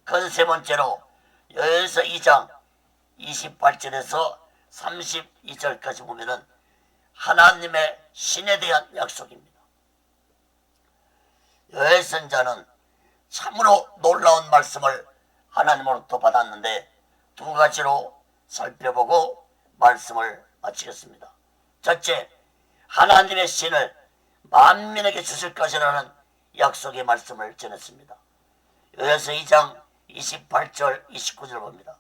큰 세 번째로 여호와서 2장 28절에서 32절까지 보면은 하나님의 신에 대한 약속입니다. 여호와의 선자는 참으로 놀라운 말씀을 하나님으로부터 받았는데 두 가지로 살펴보고 말씀을 마치겠습니다. 첫째, 하나님의 신을 만민에게 주실 것이라는 약속의 말씀을 전했습니다. 여호와서 2장 28절 29절 봅니다.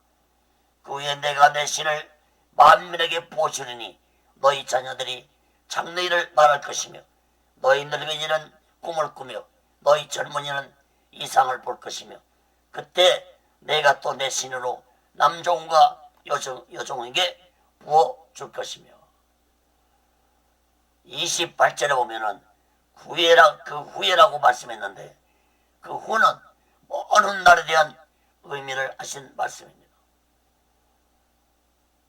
그 후에 내가 내 신을 만민에게 부어주리니 너희 자녀들이 장래일을 말할 것이며 너희 늙은이는 꿈을 꾸며 너희 젊은이는 이상을 볼 것이며 그때 내가 또 내 신으로 남종과 여종에게 부어줄 것이며 28절에 보면은 그 후에라고 말씀했는데 그 후는 어느 날에 대한 의미를 하신 말씀입니다.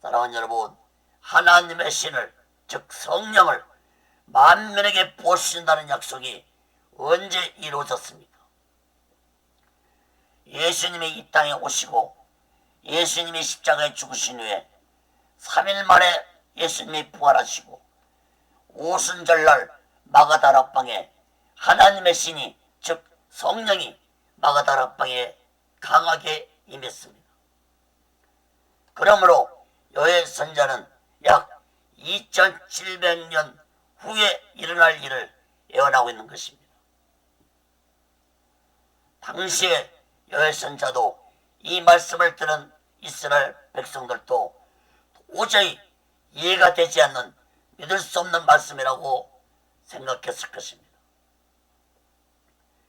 사랑하는 여러분, 하나님의 신을 즉 성령을 만민에게 부어주신다는 약속이 언제 이루어졌습니까? 예수님이 이 땅에 오시고 예수님이 십자가에 죽으신 후에 3일 만에 예수님이 부활하시고 오순절날 마가다락방에 하나님의 신이 즉 성령이 마가다락방에 강하게 임했습니다. 그러므로 여호와의 선자는 약 2700년 후에 일어날 일을 예언하고 있는 것입니다. 당시에 여호와의 선자도 이 말씀을 들은 이스라엘 백성들도 도저히 이해가 되지 않는 믿을 수 없는 말씀이라고 생각했을 것입니다.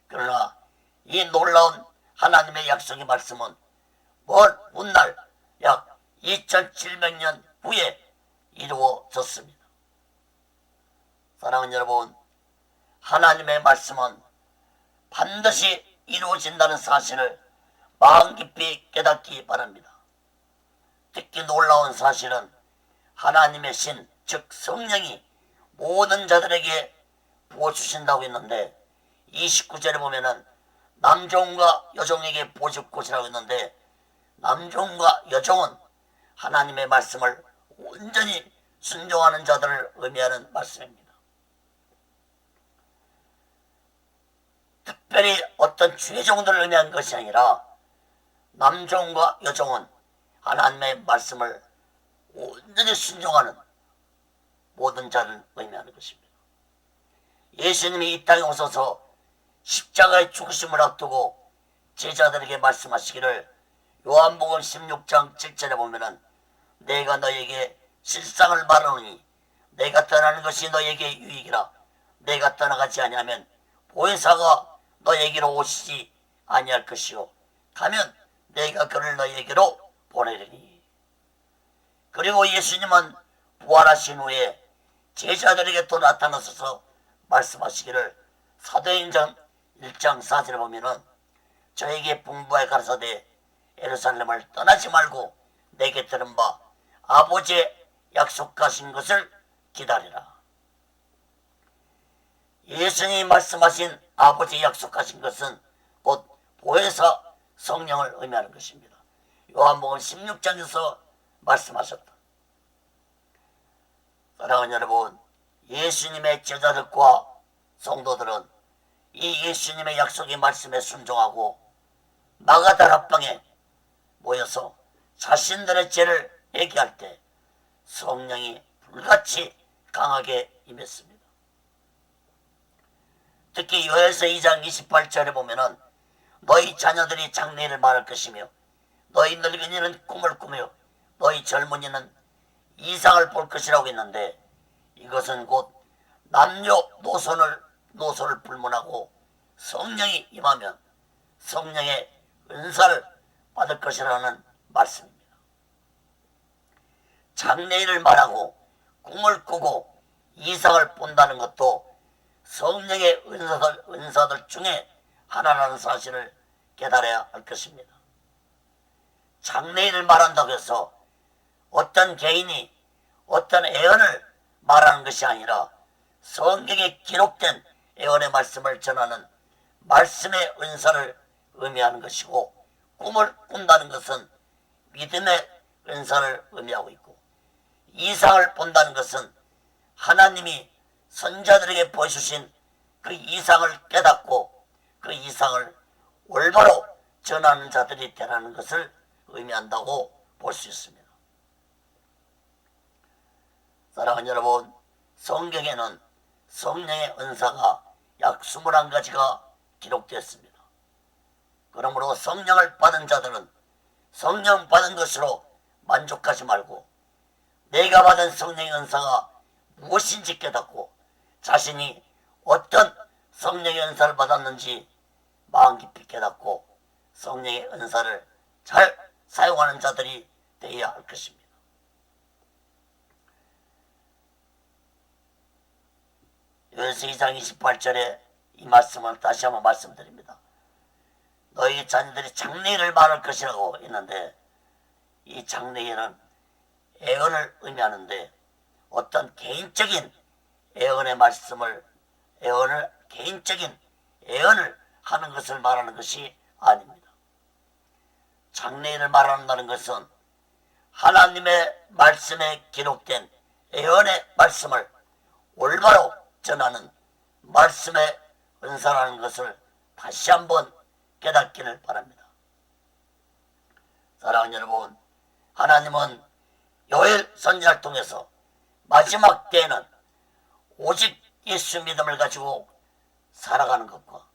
그러나 이 놀라운 하나님의 약속의 말씀은 먼 훗날 약 2700년 후에 이루어졌습니다. 사랑하는 여러분, 하나님의 말씀은 반드시 이루어진다는 사실을 마음 깊이 깨닫기 바랍니다. 특히 놀라운 사실은 하나님의 신, 즉 성령이 모든 자들에게 부어주신다고 했는데 29절에 보면은 남종과 여종에게 부어줄 것이라고 했는데 남종과 여종은 하나님의 말씀을 온전히 순종하는 자들을 의미하는 말씀입니다. 특별히 어떤 죄종들을 의미한 것이 아니라 남종과 여종은 하나님의 말씀을 온전히 순종하는 모든 자를 의미하는 것입니다. 예수님이 이 땅에 오셔서 십자가의 죽으심을 앞두고 제자들에게 말씀하시기를 요한복음 16장 7절에 보면은 내가 너에게 실상을 말하노니 내가 떠나는 것이 너에게 유익이라 내가 떠나가지 아니하면 보혜사가 너에게로 오시지 아니할 것이요 가면 내가 그를 너에게로 보내리니. 그리고 예수님은 부활하신 후에 제자들에게 또 나타나셔서 말씀하시기를 사도행전 1장 4절에 보면은 저에게 분부하여 가라사대 예루살렘을 떠나지 말고 내게 들은 바 아버지의 약속하신 것을 기다리라. 예수님이 말씀하신 아버지의 약속하신 것은 곧 보혜사 성령을 의미하는 것입니다. 요한복음 16장에서 말씀하셨다. 사랑하는 여러분, 예수님의 제자들과 성도들은 이 예수님의 약속의 말씀에 순종하고 마가다락방에 모여서 자신들의 죄를 얘기할 때 성령이 불같이 강하게 임했습니다. 특히 요엘서 2장 28절에 보면은 너희 자녀들이 장래일을 말할 것이며 너희 늙은이는 꿈을 꾸며 너희 젊은이는 이상을 볼 것이라고 했는데 이것은 곧 남녀노소를 불문하고 성령이 임하면 성령의 은사를 받을 것이라는 말씀입니다. 장래일을 말하고 꿈을 꾸고 이상을 본다는 것도 성령의 은사들 중에 하나라는 사실을 깨달아야 할 것입니다. 장래일을 말한다고 해서 어떤 개인이 어떤 애언을 말하는 것이 아니라 성경에 기록된 애언의 말씀을 전하는 말씀의 은사를 의미하는 것이고 꿈을 꾼다는 것은 믿음의 은사를 의미하고 있고, 이상을 본다는 것은 하나님이 선자들에게 보여주신 그 이상을 깨닫고 그 이상을 올바로 전하는 자들이 되라는 것을 의미한다고 볼 수 있습니다. 사랑하는 여러분, 성경에는 성령의 은사가 약 21가지가 기록되었습니다. 그러므로 성령을 받은 자들은 성령 받은 것으로 만족하지 말고 내가 받은 성령의 은사가 무엇인지 깨닫고 자신이 어떤 성령의 은사를 받았는지 마음 깊이 깨닫고 성령의 은사를 잘 사용하는 자들이 되어야 할 것입니다. 요한일서 2장 28절에 이 말씀을 다시 한번 말씀드립니다. 너희 자녀들이 장래일을 말할 것이라고 했는데, 이 장래일은 애언을 의미하는데 어떤 개인적인 애언의 말씀을 개인적인 애언을 하는 것을 말하는 것이 아닙니다. 장래일을 말한다는 것은 하나님의 말씀에 기록된 애언의 말씀을 올바로 전하는 말씀의 은사라는 것을 다시 한번 깨닫기를 바랍니다. 사랑하는 여러분, 하나님은 요엘 선지자를 통해서 마지막 때에는 오직 예수 믿음을 가지고 살아가는 것과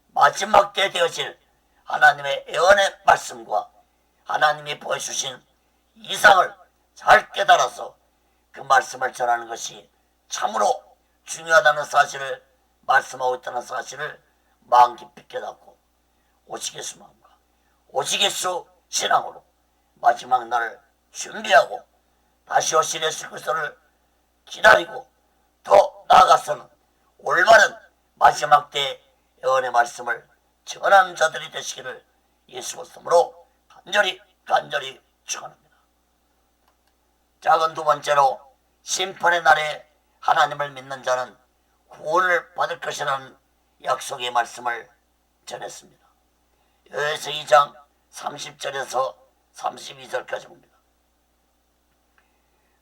마지막 때 되어질 하나님의 예언의 말씀과 하나님이 보여주신 이상을 잘 깨달아서 그 말씀을 전하는 것이 참으로 중요하다는 사실을 말씀하고 있다는 사실을 마음 깊이 깨닫고 오직 예수 마음과 오직 예수 신앙으로 마지막 날을 준비하고 다시 오실 예수 그리스도를 기다리고 더 나아가서는 올바른 마지막 때의 예언의 말씀을 전하는 자들이 되시기를 예수 그리스도로 간절히 축원합니다. 작은 두 번째로 심판의 날에 하나님을 믿는 자는 구원을 받을 것이라는 약속의 말씀을 전했습니다. 요한일서 2장 30절에서 32절까지 봅니다.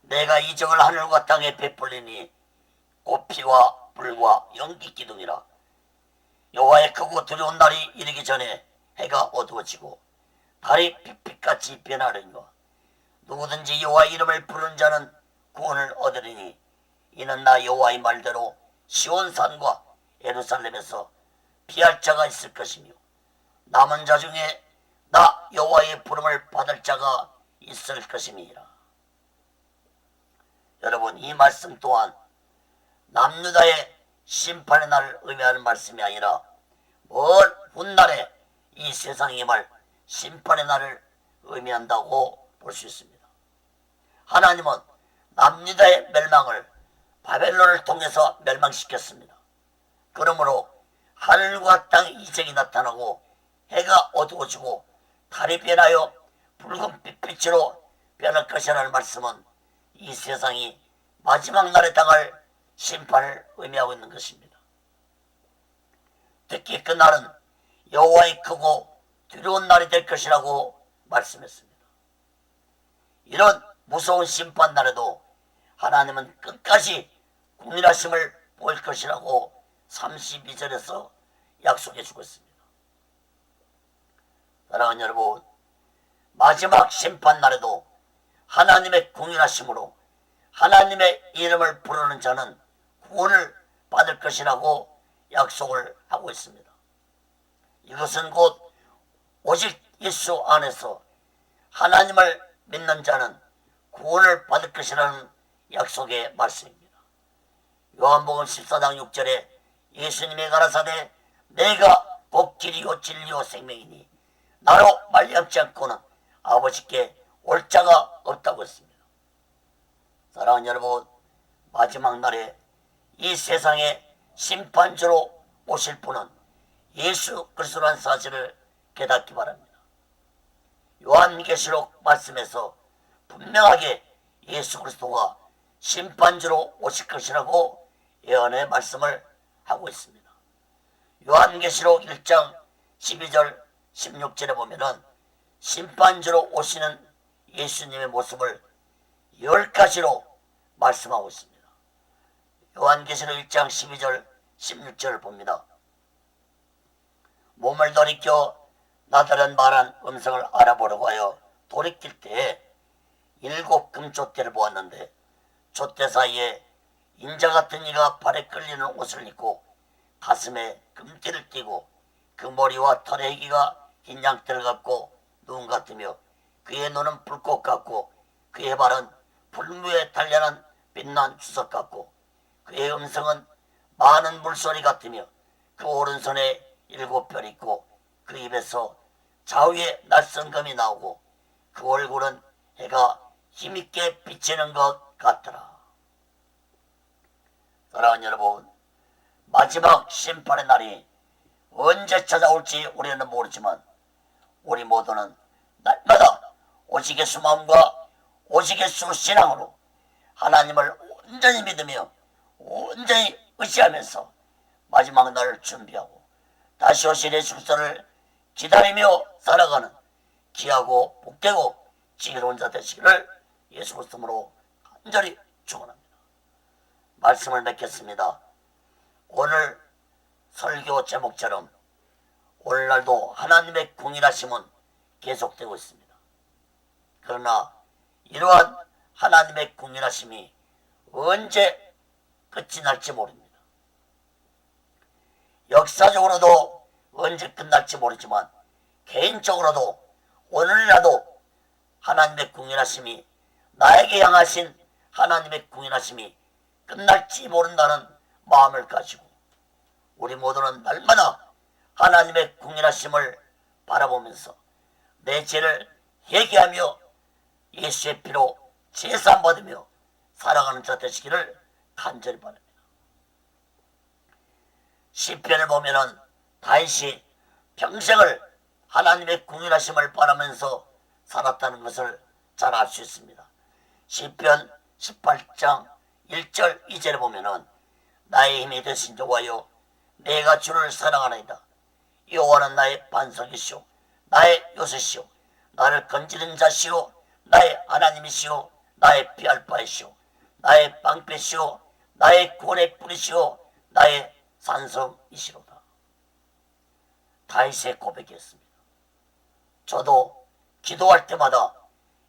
내가 이적을 하늘과 땅에 베풀리니 곧 피와 불과 연기 기둥이라. 여호와의 크고 두려운 날이 이르기 전에 해가 어두워지고 달이 빛빛같이 변하려니와 누구든지 여호와의 이름을 부르는 자는 구원을 얻으리니 이는 나 여호와의 말대로 시온산과 예루살렘에서 피할 자가 있을 것이며 남은 자 중에 나 여호와의 부름을 받을 자가 있을 것임이니라. 여러분, 이 말씀 또한 남유다의 심판의 날을 의미하는 말씀이 아니라 먼 훗날에 이 세상이 임할 심판의 날을 의미한다고 볼 수 있습니다. 하나님은 남유다의 멸망을 바벨론을 통해서 멸망시켰습니다. 그러므로 하늘과 땅의 이적이 나타나고 해가 어두워지고 달이 변하여 붉은 빛빛으로 변할 것이라는 말씀은 이 세상이 마지막 날에 당할 심판을 의미하고 있는 것입니다. 특히 그 날은 여호와의 크고 두려운 날이 될 것이라고 말씀했습니다. 이런 무서운 심판 날에도 하나님은 끝까지 궁일하심을 보일 것이라고 32절에서 약속해 주고 있습니다. 사랑하는 여러분, 마지막 심판 날에도 하나님의 궁일하심으로 하나님의 이름을 부르는 자는 구원을 받을 것이라고 약속을 하고 있습니다. 이것은 곧 오직 예수 안에서 하나님을 믿는 자는 구원을 받을 것이라는 약속의 말씀입니다. 요한복음 14장 6절에 예수님이 가라사대 내가 곧 길이요 진리요 생명이니 나로 말미암지 않고는 아버지께 올 자가 없다고 했습니다. 사랑하는 여러분, 마지막 날에 이 세상에 심판주로 오실 분은 예수 그리스도라는 사실을 깨닫기 바랍니다. 요한계시록 말씀에서 분명하게 예수 그리스도가 심판주로 오실 것이라고 예언의 말씀을 하고 있습니다. 요한계시록 1장 12절 16절에 보면은 심판주로 오시는 예수님의 모습을 10가지로 말씀하고 있습니다. 요한계시록 1장 12절 16절을 봅니다. 몸을 돌이켜 나더러 말한 음성을 알아보려고 하여 돌이킬 때에 7 금촛대를 보았는데 촛대 사이에 인자같은 이가 발에 끌리는 옷을 입고 가슴에 금띠를 띠고 그 머리와 털의 희기가 흰 양떼를 갖고 눈 같으며 그의 눈은 불꽃 같고 그의 발은 불무에 단련한 빛난 주석 같고 그의 음성은 많은 물소리 같으며 그 오른손에 7별 있고 그 입에서 좌우에 낯선검이 나오고 그 얼굴은 해가 힘있게 비치는 것 같더라. 사랑하는 여러분, 마지막 심판의 날이 언제 찾아올지 우리는 모르지만 우리 모두는 날마다 오직 예수 마음과 오직 예수 신앙으로 하나님을 온전히 믿으며 온전히 의지하면서 마지막 날을 준비하고 다시 오실 예수 그리스도를 기다리며 살아가는 귀하고 복되고 지혜로운 자 되시기를 예수 그리스도로 간절히 축원합니다. 말씀을 맺겠습니다. 오늘 설교 제목처럼 오늘날도 하나님의 궁일하심은 계속되고 있습니다. 그러나 이러한 하나님의 궁일하심이 언제 끝이 날지 모릅니다. 역사적으로도 언제 끝날지 모르지만 개인적으로도 오늘이라도 하나님의 궁일하심이 나에게 향하신 하나님의 궁일하심이 끝날지 모른다는 마음을 가지고 우리 모두는 날마다 하나님의 궁일하심을 바라보면서 내 죄를 회개하며 예수의 피로 제사받으며 살아가는 자 되시기를 간절히 바랍니다. 시편을 보면은 다윗이 평생을 하나님의 궁일하심을 바라면서 살았다는 것을 잘 알 수 있습니다. 시편 18장 1절 2절에 보면은 나의 힘이 되신 여호와여 내가 주를 사랑하나이다. 여호와는 나의 반석이시오 나의 요새시오 나를 건지는 자시오 나의 하나님이시오 나의 피할 바이시오 나의 방패시오 나의 구원의 뿌리시오 나의 산성이시로다. 다윗의 고백이었습니다. 저도 기도할 때마다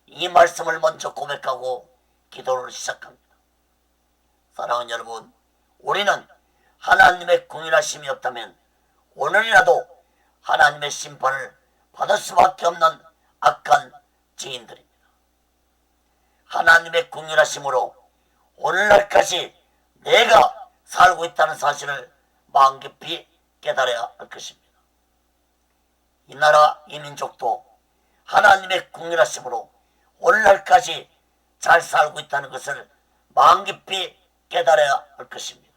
이 말씀을 먼저 고백하고 기도를 시작합니다. 사랑하는 여러분, 우리는 하나님의 궁일하심이 없다면 오늘이라도 하나님의 심판을 받을 수밖에 없는 악한 죄인들입니다. 하나님의 궁일하심으로 오늘날까지 내가 살고 있다는 사실을 마음 깊이 깨달아야 할 것입니다. 이 나라 이 민족도 하나님의 궁일하심으로 오늘날까지 잘 살고 있다는 것을 마음 깊이 깨달아야 할 것입니다.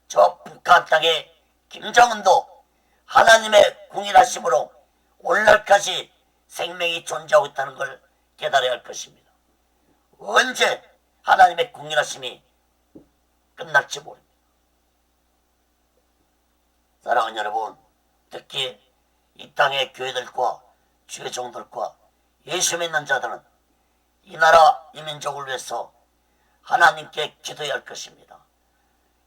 저 북한 땅의 김정은도 하나님의 궁일하심으로 오늘날까지 생명이 존재하고 있다는 걸 깨달아야 할 것입니다. 언제 하나님의 궁일하심이 끝날지 모릅니다. 사랑하는 여러분, 특히 이 땅의 교회들과 주의 종들과 예수 믿는 자들은 이 나라 이 민족을 위해서 하나님께 기도해야 할 것입니다.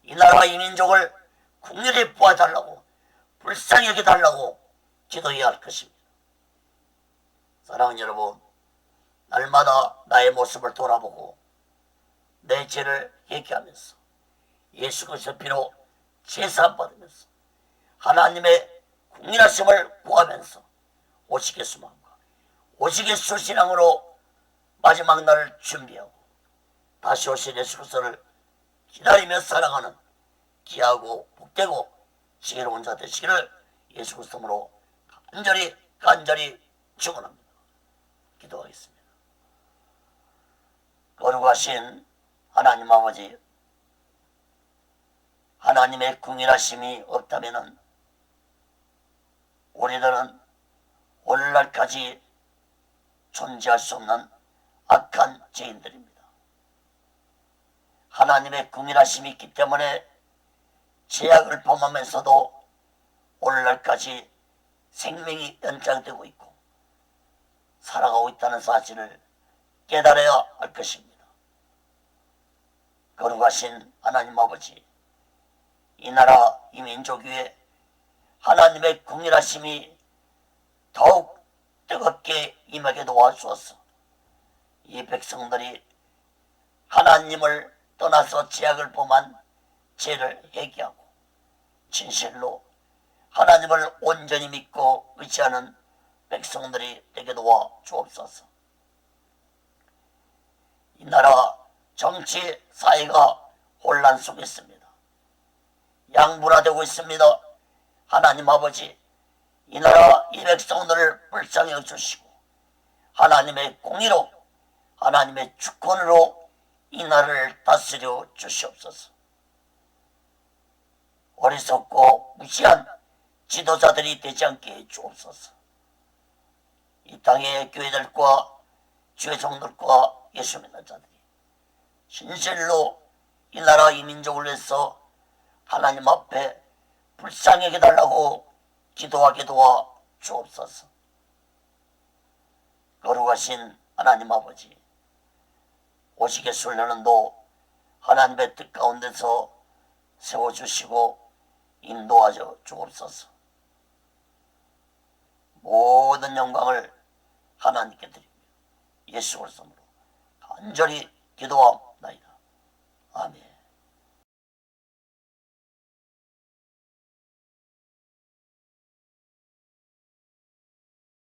이 나라 이 민족을 긍휼히 보아달라고 불쌍히 여겨달라고 기도해야 할 것입니다. 사랑하는 여러분, 날마다 나의 모습을 돌아보고 내 죄를 회개하면서 예수 그리스도의 피로 제사받으면서 하나님의 궁일하심을 구하면서 오직 예수 마음과 오직 예수 신앙으로 마지막 날을 준비하고 다시 오실 예수 그리스도를 기다리며 살아가는 귀하고 복되고 지혜로운 자 되시기를 예수 그리스도로 간절히 축원합니다. 기도하겠습니다. 거룩하신 하나님 아버지, 하나님의 궁일하심이 없다면 우리들은 오늘날까지 존재할 수 없는 악한 죄인들입니다. 하나님의 궁일하심이 있기 때문에 죄악을 범하면서도 오늘날까지 생명이 연장되고 있고 살아가고 있다는 사실을 깨달아야 할 것입니다. 거룩하신 하나님 아버지, 이 나라 이 민족 위에 하나님의 긍휼하심이 더욱 뜨겁게 임하게 도와주옵소서. 이 백성들이 하나님을 떠나서 죄악을 범한 죄를 회개하고 진실로 하나님을 온전히 믿고 의지하는 백성들이 되게 도와 주옵소서. 이 나라 정치 사회가 혼란 속에 있습니다. 양분화되고 있습니다. 하나님 아버지, 이 나라 이 백성들을 불쌍히 여주시고 하나님의 공의로 하나님의 주권으로 이 나라를 다스려 주시옵소서. 어리석고 무시한 지도자들이 되지 않게 해 주옵소서. 이 땅의 교회들과 주의 종들과 예수 믿는 자들이 진실로 이 나라 이 민족을 위해서 하나님 앞에 불쌍히 여겨달라고 기도하게 도와 주옵소서. 거룩하신 하나님 아버지, 오시게 술년은도 하나님의 뜻 가운데서 세워주시고 인도하여 주옵소서. 모든 영광을 하나님께 드리며 예수 그리스도로 간절히 기도하옵나이다. 아멘.